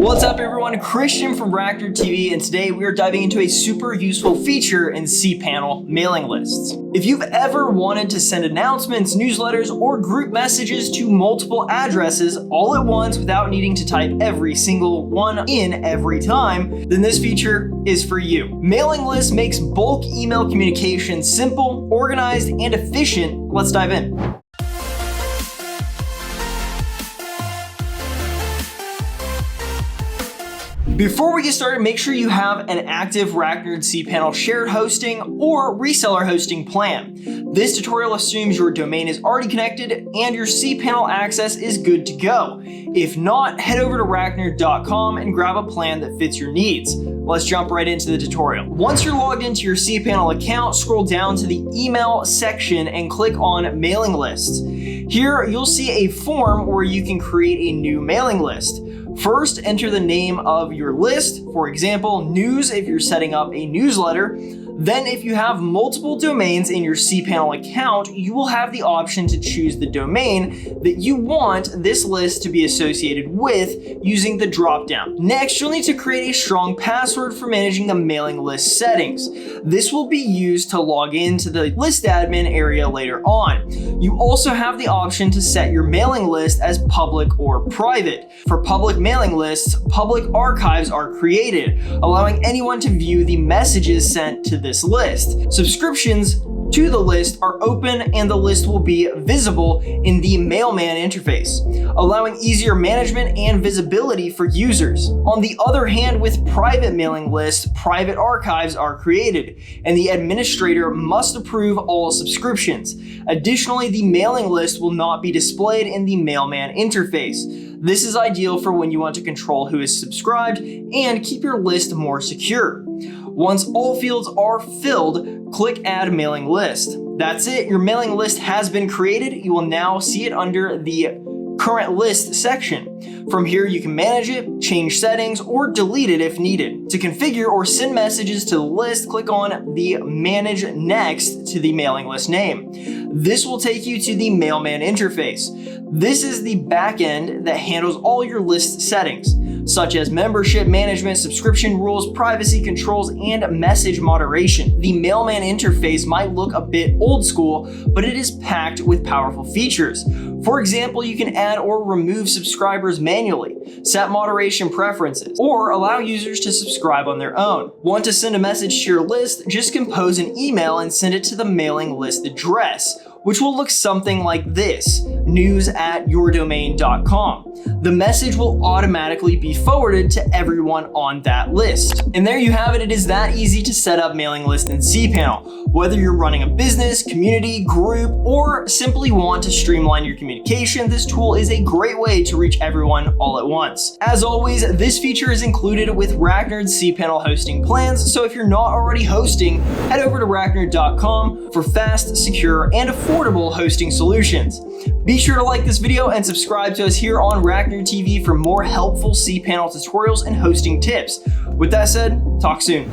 What's up everyone, Christian from RackNerd TV, and today we are diving into a super useful feature in cPanel mailing lists. If you've ever wanted to send announcements, newsletters, or group messages to multiple addresses all at once without needing to type every single one in every time, then this feature is for you. Mailing lists makes bulk email communication simple, organized, and efficient. Let's dive in. Before we get started, make sure you have an active RackNerd cPanel shared hosting or reseller hosting plan. This tutorial assumes your domain is already connected and your cPanel access is good to go. If not, head over to RackNerd.com and grab a plan that fits your needs. Let's jump right into the tutorial. Once you're logged into your cPanel account, scroll down to the email section and click on mailing lists. Here, you'll see a form where you can create a new mailing list. First, enter the name of your list, for example, news if you're setting up a newsletter. Then if you have multiple domains in your cPanel account, you will have the option to choose the domain that you want this list to be associated with using the dropdown. Next, you'll need to create a strong password for managing the mailing list settings. This will be used to log into the list admin area later on. You also have the option to set your mailing list as public or private. For public mailing lists, public archives are created, allowing anyone to view the messages sent to this list. Subscriptions to the list are open and the list will be visible in the Mailman interface, allowing easier management and visibility for users. On the other hand, with private mailing lists, private archives are created and the administrator must approve all subscriptions. Additionally, the mailing list will not be displayed in the Mailman interface. This is ideal for when you want to control who is subscribed and keep your list more secure. Once all fields are filled, click Add Mailing List. That's it, your mailing list has been created. You will now see it under the Current List section. From here, you can manage it, change settings, or delete it if needed. To configure or send messages to the list, click on the Manage next to the mailing list name. This will take you to the Mailman interface. This is the back end that handles all your list settings, such as membership management, subscription rules, privacy controls, and message moderation. The Mailman interface might look a bit old school, but it is packed with powerful features. For example, you can add or remove subscribers manually, set moderation preferences, or allow users to subscribe on their own. Want to send a message to your list? Just compose an email and send it to the mailing list address, which will look something like this: news@yourdomain.com. The message will automatically be forwarded to everyone on that list. And there you have it. It is that easy to set up mailing lists in cPanel. Whether you're running a business, community, group, or simply want to streamline your communication, this tool is a great way to reach everyone all at once. As always, this feature is included with RackNerd's cPanel hosting plans, so if you're not already hosting, head over to RackNerd.com for fast, secure, and affordable hosting solutions. Be sure to like this video and subscribe to us here on RackNerd TV for more helpful cPanel tutorials and hosting tips. With that said, talk soon.